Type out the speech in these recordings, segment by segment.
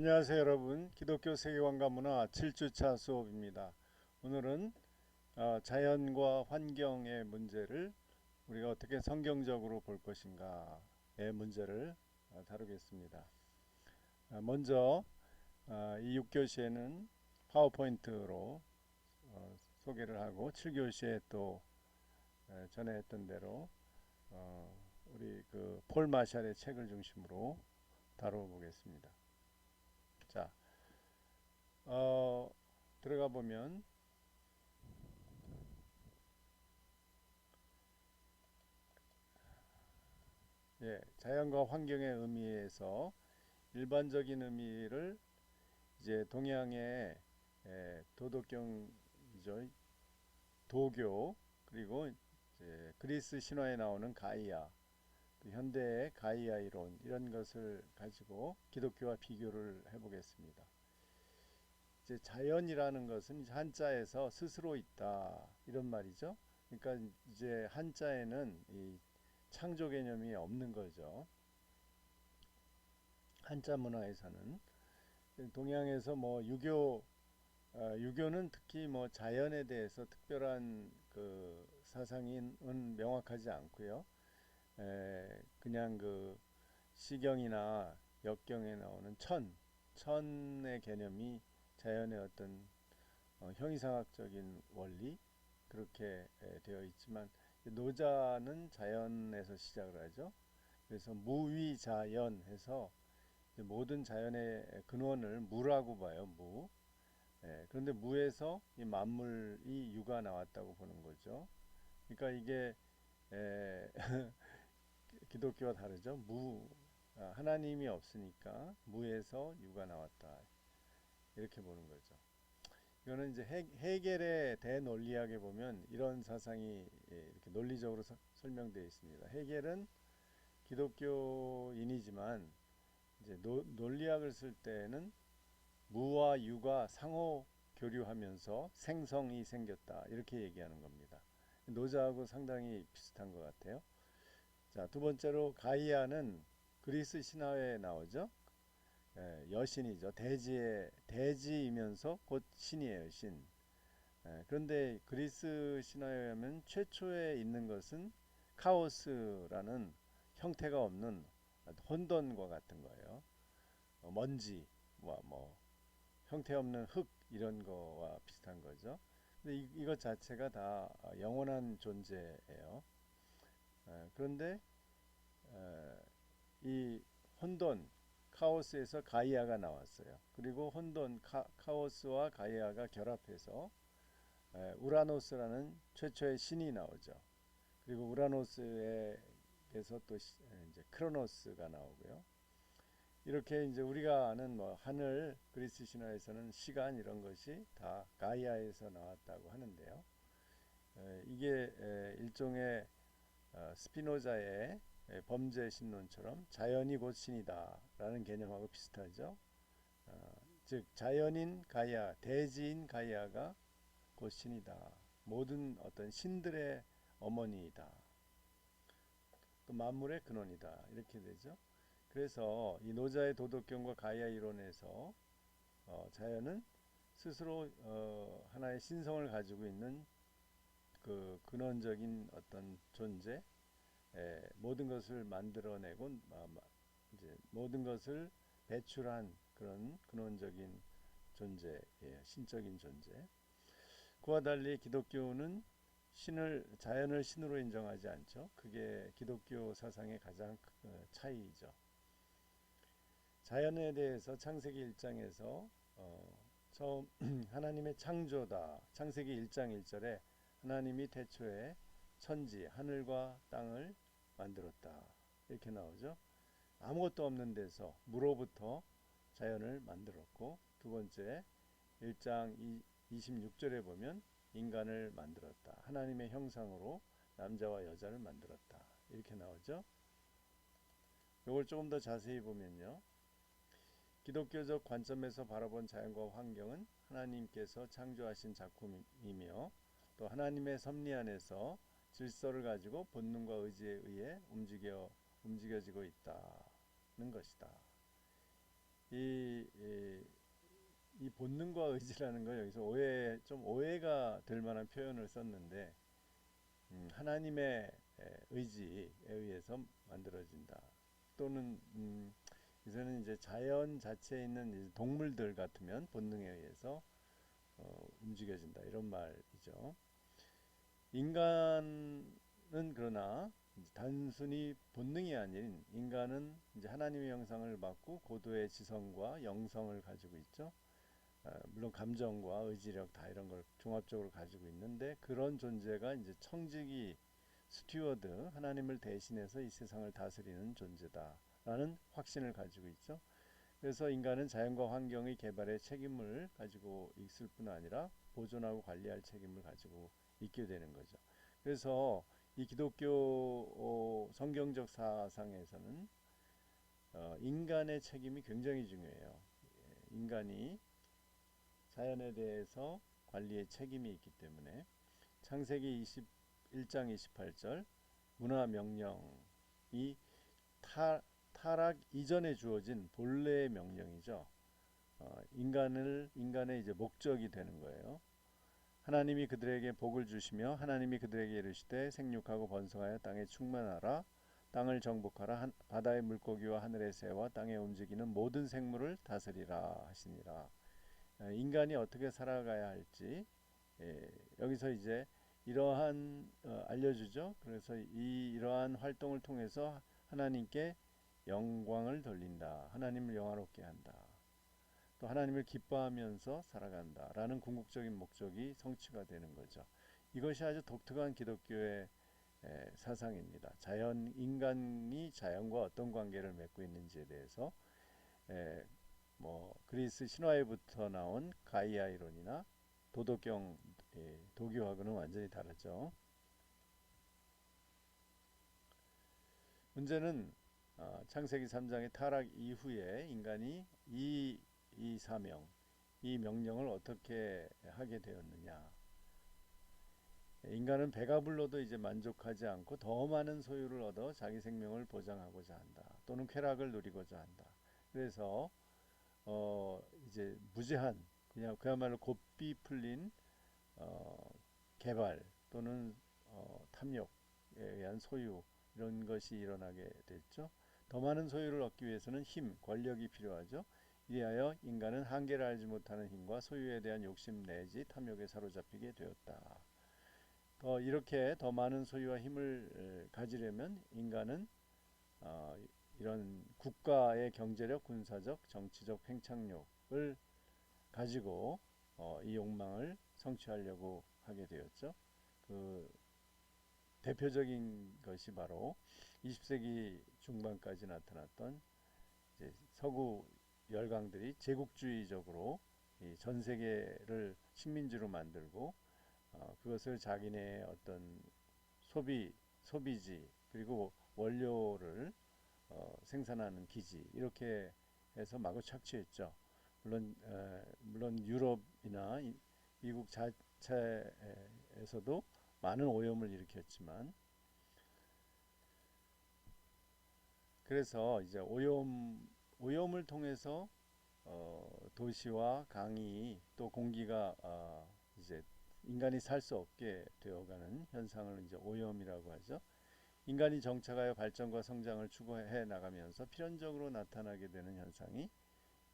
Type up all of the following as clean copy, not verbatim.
안녕하세요 여러분. 기독교 세계관과 문화 7주차 수업입니다. 오늘은 자연과 환경의 문제를 우리가 어떻게 성경적으로 볼 것인가의 문제를 다루겠습니다. 먼저 이 6교시에는 파워포인트로 소개를 하고 7교시에 또 전에 했던 대로 우리 그 폴 마샬의 책을 중심으로 다뤄보겠습니다. 자, 들어가 보면 자연과 환경의 의미에서 일반적인 의미를 이제 동양의 도덕경이죠. 도교 그리고 이제 그리스 신화에 나오는 가이아, 또 현대의 가이아 이론 이런 것을 가지고 기독교와 비교를 해보겠습니다. 이제 자연이라는 것은 한자에서 스스로 있다 이런 말이죠. 그러니까 이제 한자에는 이 창조 개념이 없는 거죠. 한자 문화에서는 동양에서 뭐 유교는 특히 뭐 자연에 대해서 특별한 그 사상은 명확하지 않고요. 그냥 그 시경이나 역경에 나오는 천의 개념이 자연의 어떤 형이상학적인 원리 그렇게 되어 있지만 노자는 자연에서 시작을 하죠. 그래서 무위자연해서 모든 자연의 근원을 무라고 봐요. 무. 그런데 무에서 이 만물이 유가 나왔다고 보는 거죠. 그러니까 이게 기독교와 다르죠. 하나님이 없으니까 무에서 유가 나왔다 이렇게 보는 거죠. 이거는 이제 헤겔의 대논리학에 보면 이런 사상이 이렇게 논리적으로 설명되어 있습니다. 헤겔은 기독교인이지만 이제 논리학을 쓸 때는 무와 유가 상호 교류하면서 생성이 생겼다 이렇게 얘기하는 겁니다. 노자하고 상당히 비슷한 것 같아요. 자, 두 번째로 가이아는 그리스 신화에 나오죠. 여신이죠. 대지이면서 곧 신이에요. 신. 그런데 그리스 신화에 의하면 최초에 있는 것은 카오스라는 형태가 없는 혼돈과 같은 거예요. 먼지, 뭐 형태 없는 흙 이런 거와 비슷한 거죠. 근데 이것 자체가 다 영원한 존재예요. 그런데 이 혼돈, 카오스에서 가이아가 나왔어요. 그리고 혼돈, 카오스와 가이아가 결합해서 우라노스라는 최초의 신이 나오죠. 그리고 우라노스에서 또 이제 크로노스가 나오고요. 이렇게 이제 우리가 아는 뭐 하늘, 그리스 신화에서는 시간 이런 것이 다 가이아에서 나왔다고 하는데요. 이게 일종의 스피노자의 범죄 신론처럼 자연이 곧 신이다라는 개념하고 비슷하죠. 즉 자연인 가이아, 대지인 가이아가 곧 신이다. 모든 어떤 신들의 어머니이다. 또 만물의 근원이다. 이렇게 되죠. 그래서 이 노자의 도덕경과 가이아 이론에서 자연은 스스로 하나의 신성을 가지고 있는 그 근원적인 어떤 존재, 모든 것을 만들어내고 이제 모든 것을 배출한 그런 근원적인 존재예요. 신적인 존재. 그와 달리 기독교는 자연을 신으로 인정하지 않죠. 그게 기독교 사상의 가장 차이죠. 자연에 대해서 창세기 1장에서 처음 하나님의 창조다. 창세기 1장 1절에 하나님이 태초에 천지 하늘과 땅을 만들었다. 이렇게 나오죠. 아무것도 없는 데서 무로부터 자연을 만들었고, 두 번째 1장 26절에 보면 인간을 만들었다. 하나님의 형상으로 남자와 여자를 만들었다. 이렇게 나오죠. 이걸 조금 더 자세히 보면요. 기독교적 관점에서 바라본 자연과 환경은 하나님께서 창조하신 작품이며 또 하나님의 섭리 안에서 질서를 가지고 본능과 의지에 의해 움직여지고 있다는 것이다. 이 이 본능과 의지라는 거 여기서 좀 오해가 될 만한 표현을 썼는데 하나님의 의지에 의해서 만들어진다. 또는 이제는 이제 자연 자체에 있는 이제 동물들 같으면 본능에 의해서 움직여진다 이런 말이죠. 인간은 그러나 단순히 본능이 아닌 인간은 이제 하나님의 형상을 받고 고도의 지성과 영성을 가지고 있죠. 물론 감정과 의지력 다 이런 걸 종합적으로 가지고 있는데 그런 존재가 이제 청지기 스튜어드 하나님을 대신해서 이 세상을 다스리는 존재다라는 확신을 가지고 있죠. 그래서 인간은 자연과 환경의 개발에 책임을 가지고 있을 뿐 아니라 보존하고 관리할 책임을 가지고 있게 되는 거죠. 그래서 이 기독교 성경적 사상에서는 인간의 책임이 굉장히 중요해요. 인간이 자연에 대해서 관리의 책임이 있기 때문에 창세기 21장 28절 문화명령이 타락 이전에 주어진 본래의 명령이죠. 인간의 이제 목적이 되는 거예요. 하나님이 그들에게 복을 주시며 하나님이 그들에게 이르시되 생육하고 번성하여 땅에 충만하라 땅을 정복하라 바다의 물고기와 하늘의 새와 땅에 움직이는 모든 생물을 다스리라 하시니라. 인간이 어떻게 살아가야 할지 여기서 이제 이러한 알려주죠. 그래서 이러한 활동을 통해서 하나님께 영광을 돌린다. 하나님을 영화롭게 한다. 또 하나님을 기뻐하면서 살아간다라는 궁극적인 목적이 성취가 되는 거죠. 이것이 아주 독특한 기독교의 사상입니다. 인간이 자연과 어떤 관계를 맺고 있는지에 대해서 뭐 그리스 신화에부터 나온 가이아 이론이나 도덕경 도교하고는 완전히 다르죠. 문제는 창세기 3장의 타락 이후에 인간이 이 사명, 이 명령을 어떻게 하게 되었느냐. 인간은 배가 불러도 이제 만족하지 않고 더 많은 소유를 얻어 자기 생명을 보장하고자 한다. 또는 쾌락을 누리고자 한다. 그래서 이제 무제한 그야말로 고삐 풀린 개발 또는 탐욕에 의한 소유 이런 것이 일어나게 됐죠. 더 많은 소유를 얻기 위해서는 힘, 권력이 필요하죠. 이리하여 인간은 한계를 알지 못하는 힘과 소유에 대한 욕심 내지 탐욕에 사로잡히게 되었다. 이렇게 더 많은 소유와 힘을 가지려면 인간은 이런 국가의 경제력, 군사적, 정치적 팽창력을 가지고 이 욕망을 성취하려고 하게 되었죠. 그 대표적인 것이 바로 20세기 중반까지 나타났던 이제 서구 열강들이 제국주의적으로 전 세계를 식민지로 만들고 그것을 자기네의 어떤 소비지 그리고 원료를 생산하는 기지 이렇게 해서 마구 착취했죠. 물론 유럽이나 미국 자체에서도 많은 오염을 일으켰지만 그래서 이제 오염을 통해서 도시와 강이 또 공기가 이제 인간이 살 수 없게 되어가는 현상을 이제 오염이라고 하죠. 인간이 정착하여 발전과 성장을 추구해 나가면서 필연적으로 나타나게 되는 현상이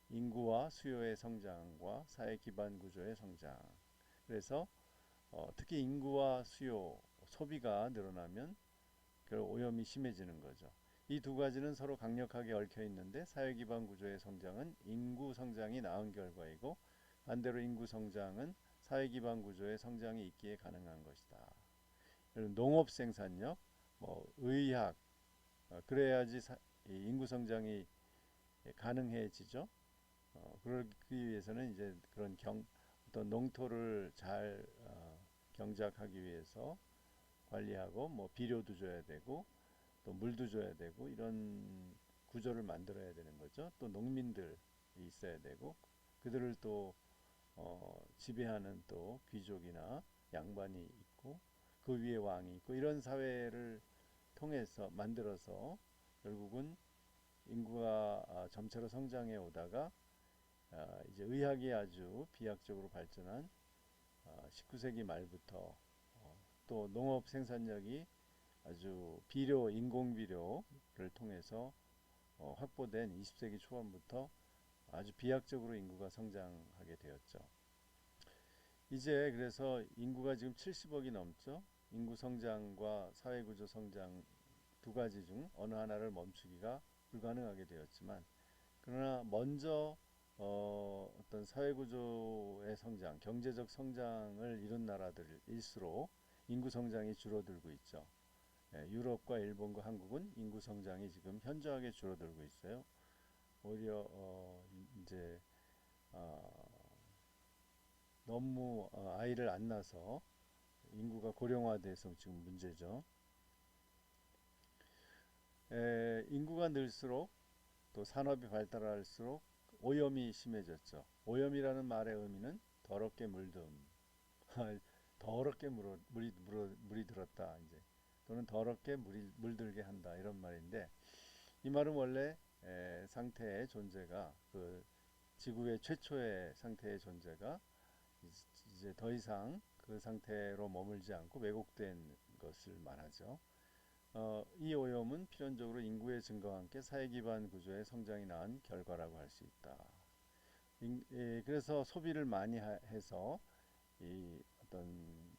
인구와 수요의 성장과 사회 기반 구조의 성장. 그래서 특히 인구와 수요, 소비가 늘어나면 그 오염이 심해지는 거죠. 이 두 가지는 서로 강력하게 얽혀 있는데 사회 기반 구조의 성장은 인구 성장이 낳은 결과이고 반대로 인구 성장은 사회 기반 구조의 성장이 있기에 가능한 것이다. 농업 생산력, 의학, 그래야지 인구 성장이 가능해지죠. 그러기 위해서는 이제 그런 어떤 농토를 잘 경작하기 위해서 관리하고 비료도 줘야 되고 또 물도 줘야 되고 이런 구조를 만들어야 되는 거죠. 또 농민들이 있어야 되고 그들을 또 지배하는 또 귀족이나 양반이 있고 그 위에 왕이 있고 이런 사회를 통해서 만들어서 결국은 인구가 점차로 성장해 오다가 이제 의학이 아주 비약적으로 발전한 19세기 말부터 또 농업 생산력이 아주 비료, 인공 비료를 통해서 확보된 20세기 초반부터 아주 비약적으로 인구가 성장하게 되었죠. 이제 그래서 인구가 지금 70억이 넘죠. 인구 성장과 사회구조 성장 두 가지 중 어느 하나를 멈추기가 불가능하게 되었지만, 그러나 먼저 어떤 사회구조의 성장, 경제적 성장을 이룬 나라들일수록 인구 성장이 줄어들고 있죠. 유럽과 일본과 한국은 인구 성장이 지금 현저하게 줄어들고 있어요. 오히려 이제 너무 아이를 안 낳아서 인구가 고령화돼서 지금 문제죠. 인구가 늘수록 또 산업이 발달할수록 오염이 심해졌죠. 오염이라는 말의 의미는 더럽게 물듦, 더럽게 물이 들었다, 이제 또는 더럽게 물들게 한다, 이런 말인데, 이 말은 원래 상태의 존재가, 그 지구의 최초의 상태의 존재가 이제 더 이상 그 상태로 머물지 않고 왜곡된 것을 말하죠. 이 오염은 필연적으로 인구의 증가와 함께 사회 기반 구조의 성장이 낳은 결과라고 할 수 있다. 그래서 소비를 많이 해서 이 어떤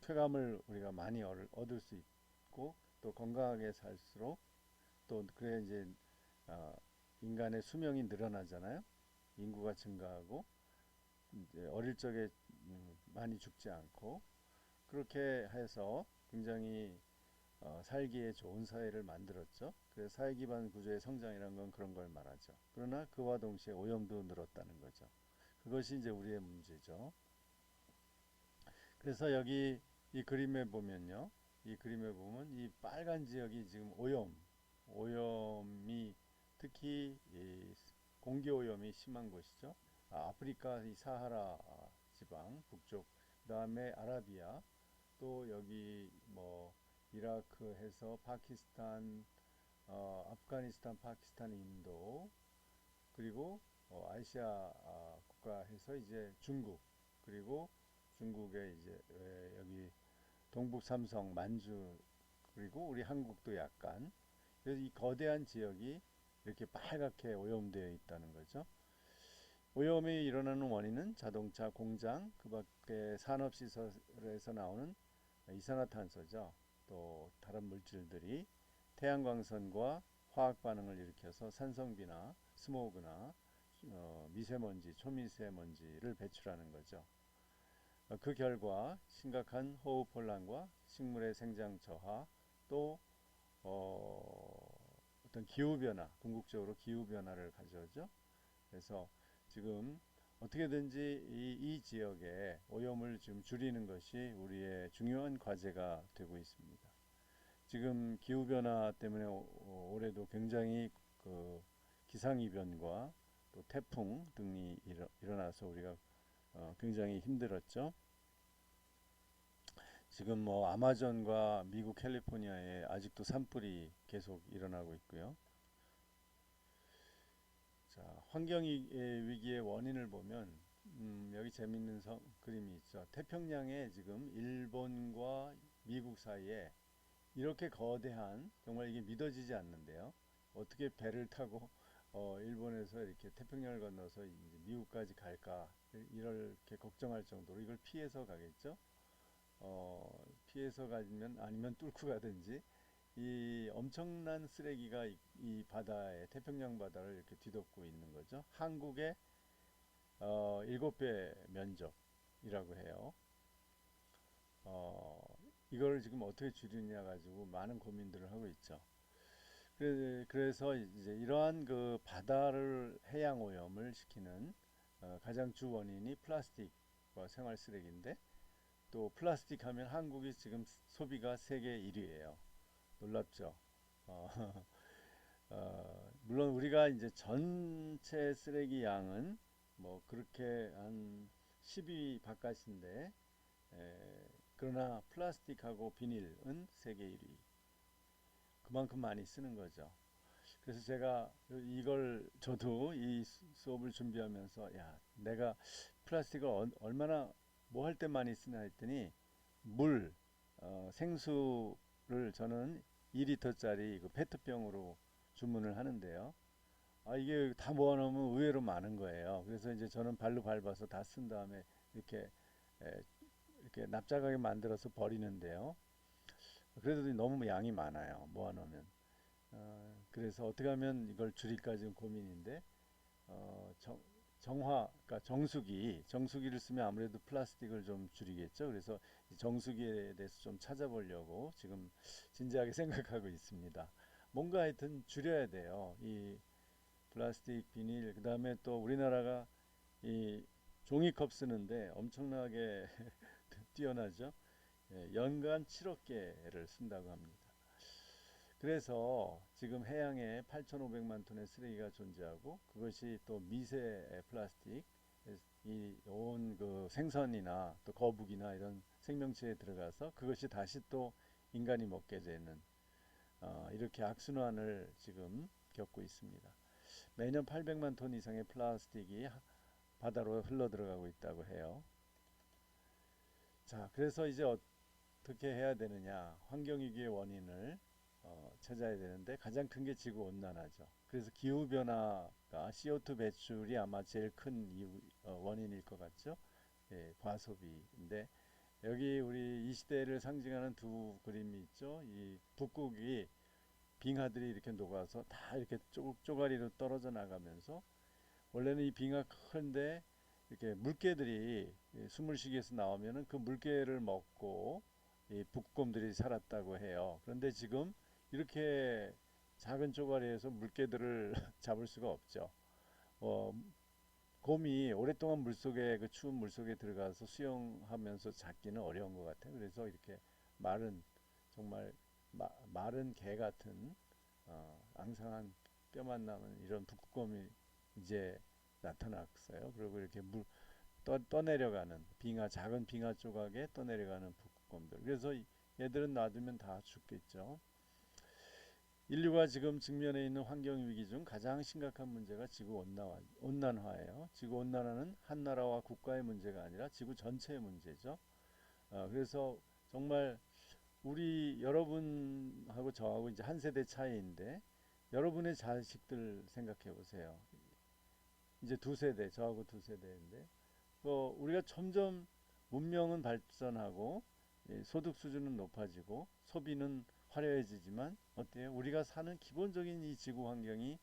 쾌감을 우리가 많이 얻을 수 있고, 또 건강하게 살수록 또 그래 이제 어, 인간의 수명이 늘어나잖아요. 인구가 증가하고 이제 어릴 적에 많이 죽지 않고, 그렇게 해서 굉장히 살기에 좋은 사회를 만들었죠. 그래서 사회 기반 구조의 성장이라는 건 그런 걸 말하죠. 그러나 그와 동시에 오염도 늘었다는 거죠. 그것이 이제 우리의 문제죠. 그래서 여기 이 그림에 보면요. 이 그림에 보면 이 빨간 지역이 지금 오염이 특히 이 공기 오염이 심한 곳이죠. 아프리카 이 사하라 지방 북쪽, 그다음에 아라비아, 또 여기 뭐 이라크 해서 파키스탄, 아프가니스탄, 파키스탄, 인도, 그리고 아시아 국가해서 이제 중국, 그리고 중국의 이제 여기 동북 삼성, 만주, 그리고 우리 한국도 약간, 그래서 이 거대한 지역이 이렇게 빨갛게 오염되어 있다는 거죠. 오염이 일어나는 원인은 자동차, 공장, 그 밖에 산업시설에서 나오는 이산화탄소죠. 또 다른 물질들이 태양광선과 화학 반응을 일으켜서 산성비나 스모그나 미세먼지, 초미세먼지를 배출하는 거죠. 그 결과 심각한 호흡 혼란과 식물의 생장 저하, 또 어떤 기후 변화, 궁극적으로 기후 변화를 가져오죠. 그래서 지금 어떻게든지 이 지역의 오염을 좀 줄이는 것이 우리의 중요한 과제가 되고 있습니다. 지금 기후 변화 때문에 올해도 굉장히 그 기상이변과 또 태풍 등이 일어나서 우리가 굉장히 힘들었죠. 지금 뭐 아마존과 미국 캘리포니아에 아직도 산불이 계속 일어나고 있고요. 자, 환경 위기의 원인을 보면 여기 재밌는 그림이 있죠. 태평양에 지금 일본과 미국 사이에 이렇게 거대한, 정말 이게 믿어지지 않는데요. 어떻게 배를 타고 일본에서 이렇게 태평양을 건너서 이제 미국까지 갈까, 이렇게 걱정할 정도로 이걸 피해서 가겠죠. 피해서 가면, 아니면 뚫고 가든지, 이 엄청난 쓰레기가 이 바다에, 태평양 바다를 이렇게 뒤덮고 있는 거죠. 한국의 7배 면적이라고 해요. 이걸 지금 어떻게 줄이냐 가지고 많은 고민들을 하고 있죠. 그래서 이제 이러한 그 바다를 해양 오염을 시키는 가장 주 원인이 플라스틱과 생활 쓰레기인데, 또 플라스틱 하면 한국이 지금 소비가 세계 1위예요. 놀랍죠. 어, 물론 우리가 이제 전체 쓰레기 양은 뭐 그렇게 한 10위 바깥인데, 그러나 플라스틱하고 비닐은 세계 1위. 그만큼 많이 쓰는 거죠. 그래서 제가 이걸 저도 이 수업을 준비하면서 야, 내가 플라스틱을 얼마나 뭐 할 때 많이 쓰나 했더니 물, 생수를 저는 2리터짜리 그 페트병으로 주문을 하는데요. 아, 이게 다 모아놓으면 의외로 많은 거예요. 그래서 이제 저는 발로 밟아서 다 쓴 다음에 이렇게 에, 이렇게 납작하게 만들어서 버리는데요. 그래도 너무 양이 많아요. 모아놓으면. 그래서 어떻게 하면 이걸 줄일까 지금 고민인데 어, 정, 그러니까 정수기를 쓰면 아무래도 플라스틱을 좀 줄이겠죠. 그래서 이 정수기에 대해서 좀 찾아보려고 지금 진지하게 생각하고 있습니다. 뭔가 하여튼 줄여야 돼요. 이 플라스틱, 비닐, 그다음에 또 우리나라가 이 종이컵 쓰는데 엄청나게 뛰어나죠. 예, 연간 7억 개를 쓴다고 합니다. 그래서 지금 해양에 8,500만 톤의 쓰레기가 존재하고 그것이 또 미세 플라스틱 이 온 그 생선이나 또 거북이나 이런 생명체에 들어가서 그것이 다시 또 인간이 먹게 되는 이렇게 악순환을 지금 겪고 있습니다. 매년 800만 톤 이상의 플라스틱이 바다로 흘러 들어가고 있다고 해요. 자, 그래서 이제 어떻게 해야 되느냐? 환경위기의 원인을 찾아야 되는데 가장 큰 게 지구 온난화죠. 그래서 기후 변화가 CO2 배출이 아마 제일 큰 원인일 것 같죠. 예, 과소비인데 여기 우리 이 시대를 상징하는 두 그림이 있죠. 이 북극이 빙하들이 이렇게 녹아서 다 이렇게 쪼가리로 떨어져 나가면서 원래는 이 빙하 큰데 이렇게 물개들이 숨을 쉬기위해서 나오면은 그 물개를 먹고 이 북곰들이 살았다고 해요. 그런데 지금 이렇게 작은 쪼가리에서 물개들을 잡을 수가 없죠. 어, 곰이 오랫동안 물속에 그 추운 물속에 들어가서 수영하면서 잡기는 어려운 것 같아요. 그래서 이렇게 마른 정말 마른 개 같은 앙상한 뼈만 남은 이런 북극곰이 이제 나타났어요. 그리고 이렇게 떠내려가는 작은 빙하 조각에 떠내려가는 북극곰들. 그래서 얘들은 놔두면 다 죽겠죠. 인류가 지금 직면해 있는 환경 위기 중 가장 심각한 문제가 온난화예요. 지구 온난화는 한 나라와 국가의 문제가 아니라 지구 전체의 문제죠. 그래서 정말 우리 여러분하고 저하고 이제 한 세대 차이인데 여러분의 자식들 생각해 보세요. 이제 두 세대, 저하고 두 세대인데 우리가 점점 문명은 발전하고 소득 수준은 높아지고 소비는 화려해지지만 어때요? 우리가 사는 기본적인 이 지구 환경이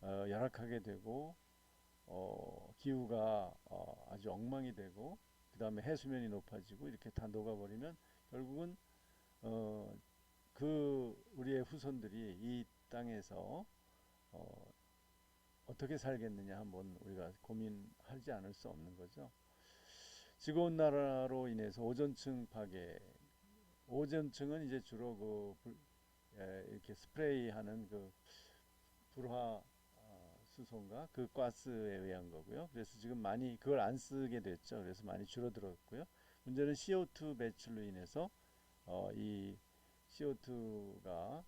열악하게 되고 기후가 아주 엉망이 되고 그 다음에 해수면이 높아지고 이렇게 다 녹아버리면 결국은 어, 우리의 후손들이 이 땅에서 어, 어떻게 살겠느냐 한번 우리가 고민하지 않을 수 없는 거죠. 지구온난화로 인해서 오존층 파괴, 오존층은 이제 주로 이렇게 스프레이하는 그 불화 수소인가 그 가스에 의한 거고요. 그래서 지금 많이 그걸 안 쓰게 됐죠. 그래서 많이 줄어들었고요. 문제는 CO2 배출로 인해서 이 CO2가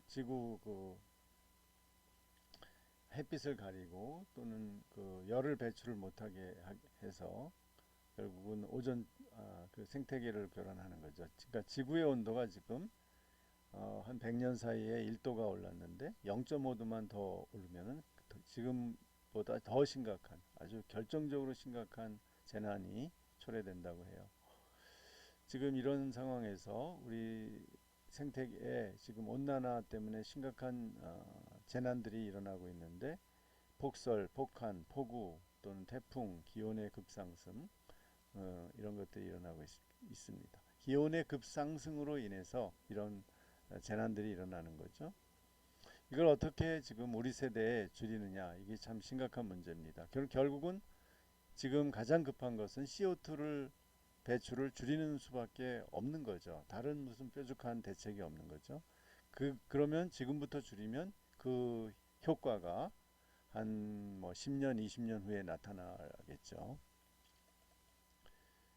지구 그 햇빛을 가리고 또는 그 열을 배출을 못하게 해서 결국은 그 생태계를 교란하는 거죠. 그러니까 지구의 온도가 지금 한 100년 사이에 1도가 올랐는데 0.5도만 더 오르면은 지금보다 더 심각한 아주 결정적으로 심각한 재난이 초래된다고 해요. 지금 이런 상황에서 우리 생태계에 지금 온난화 때문에 심각한 재난들이 일어나고 있는데 폭설, 폭한, 폭우 또는 태풍, 기온의 급상승 이런 것들이 일어나고 있습니다. 기온의 급상승으로 인해서 이런 재난들이 일어나는 거죠. 이걸 어떻게 지금 우리 세대에 줄이느냐 이게 참 심각한 문제입니다. 결국은 지금 가장 급한 것은 CO2를 배출을 줄이는 수밖에 없는 거죠. 다른 무슨 뾰족한 대책이 없는 거죠. 그러면 지금부터 줄이면 그 효과가 한 뭐 10년, 20년 후에 나타나겠죠.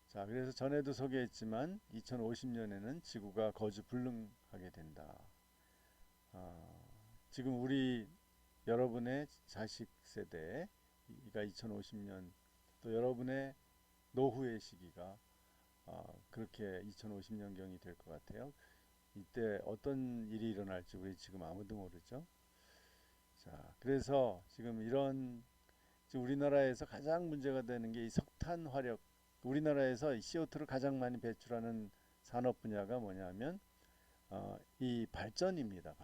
자, 그래서 전에도 소개했지만 2050년에는 지구가 거주 불능하게 된다. 어, 지금 우리 여러분의 자식 세대가 2050년 또 여러분의 노후의 시기가 그렇게 2050년경이 될 것 같아요. 이때 어떤 일이 일어날지 우리 지금 아무도 모르죠. 자, 그래서 지금 이런 지금 우리나라에서 가장 문제가 되는 게 이 석탄 화력. 우리나라에서 CO2를 가장 많이 배출하는 산업 분야가 뭐냐면 이 발전입니다.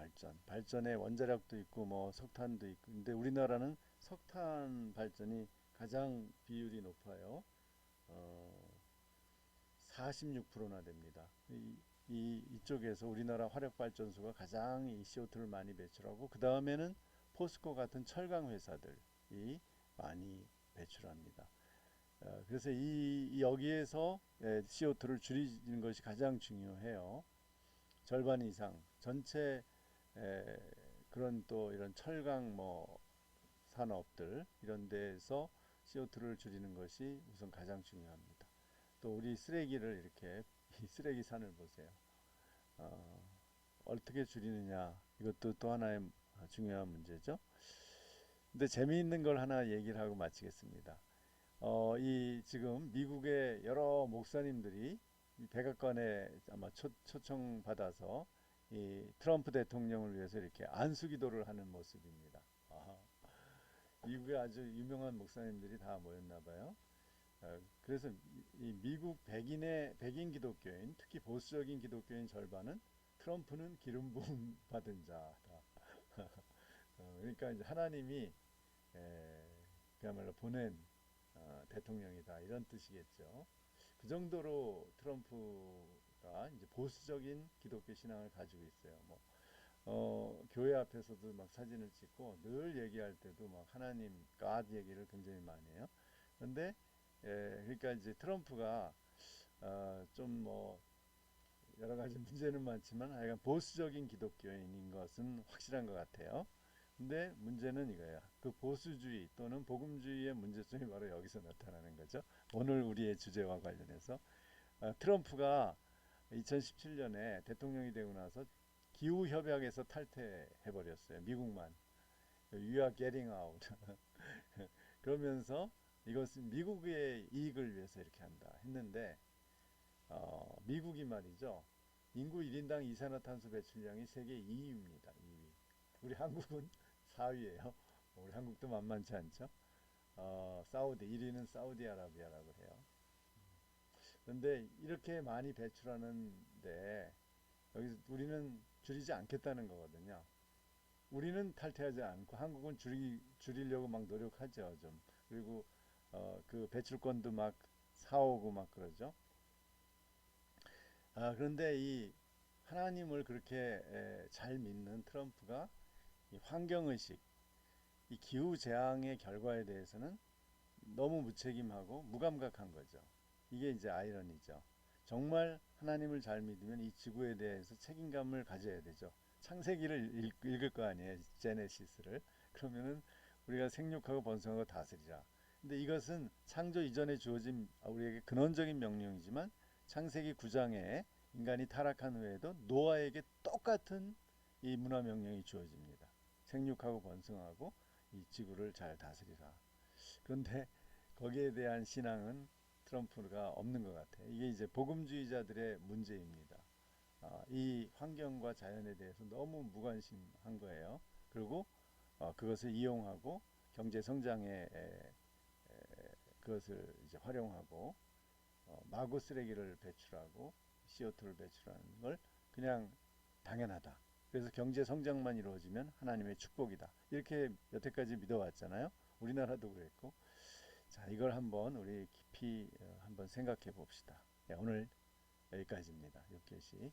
발전에 원자력도 있고 뭐 석탄도 있고. 근데 우리나라는 석탄 발전이 가장 비율이 높아요. 어, 46%나 됩니다. 이쪽에서 우리나라 화력발전소가 가장 이 CO2를 많이 배출하고 그 다음에는 포스코 같은 철강 회사들이 많이 배출합니다. 그래서 여기에서 CO2를 줄이는 것이 가장 중요해요. 절반 이상 전체 그런 또 이런 철강 뭐 산업들 이런 데에서 CO2를 줄이는 것이 우선 가장 중요합니다. 또 우리 쓰레기를 이렇게 이 쓰레기 산을 보세요. 어, 어떻게 줄이느냐 이것도 또 하나의 중요한 문제죠. 근데 재미있는 걸 하나 얘기를 하고 마치겠습니다. 이 지금 미국의 여러 목사님들이 이 백악관에 아마 초청 받아서 이 트럼프 대통령을 위해서 이렇게 안수기도를 하는 모습입니다. 미국의 아주 유명한 목사님들이 다 모였나 봐요. 그래서 이 미국 백인 기독교인, 특히 보수적인 기독교인 절반은 트럼프는 기름 부음 받은 자다. 그러니까 이제 하나님이 그야말로 보낸 대통령이다 이런 뜻이겠죠. 그 정도로 트럼프가 이제 보수적인 기독교 신앙을 가지고 있어요. 뭐 교회 앞에서도 막 사진을 찍고 늘 얘기할 때도 막 하나님, 갓 얘기를 굉장히 많이 해요. 그런데 그러니까 이제 트럼프가 좀 뭐 여러 가지 문제는 많지만 하여간 보수적인 기독교인인 것은 확실한 것 같아요. 근데 문제는 이거예요. 그 보수주의 또는 복음주의의 문제점이 바로 여기서 나타나는 거죠. 오늘 우리의 주제와 관련해서 트럼프가 2017년에 대통령이 되고 나서 기후 협약에서 탈퇴해 버렸어요. 미국만. You are getting out. 그러면서 이것은 미국의 이익을 위해서 이렇게 한다 했는데 미국이 말이죠. 인구 1인당 이산화탄소 배출량이 세계 2위입니다. 2위. 우리 한국은 4위예요. 우리 한국도 만만치 않죠. 사우디 1위는 사우디아라비아라고 해요. 그런데 이렇게 많이 배출하는데 여기 우리는 줄이지 않겠다는 거거든요. 우리는 탈퇴하지 않고 한국은 줄이려고 막 노력하죠. 좀. 그리고 그 배출권도 막 사오고 막 그러죠. 그런데 이 하나님을 그렇게 잘 믿는 트럼프가 이 환경의식, 이 기후 재앙의 결과에 대해서는 너무 무책임하고 무감각한 거죠. 이게 이제 아이러니죠. 정말 하나님을 잘 믿으면 이 지구에 대해서 책임감을 가져야 되죠. 창세기를 읽을 거 아니에요. 제네시스를. 그러면은 우리가 생육하고 번성하고 다스리라. 근데 이것은 창조 이전에 주어진 우리에게 근원적인 명령이지만 창세기 9장에 인간이 타락한 후에도 노아에게 똑같은 이 문화 명령이 주어집니다. 생육하고 번성하고 이 지구를 잘 다스리라. 그런데 거기에 대한 신앙은 트럼프가 없는 것 같아요. 이게 이제 복음주의자들의 문제입니다. 이 환경과 자연에 대해서 너무 무관심한 거예요. 그리고 그것을 이용하고 경제 성장에 그것을 이제 활용하고 마구 쓰레기를 배출하고 CO2를 배출하는 걸 그냥 당연하다. 그래서 경제 성장만 이루어지면 하나님의 축복이다. 이렇게 여태까지 믿어왔잖아요. 우리나라도 그랬고. 자, 이걸 한번 우리 깊이 한번 생각해 봅시다. 네, 오늘 여기까지입니다. 6교시.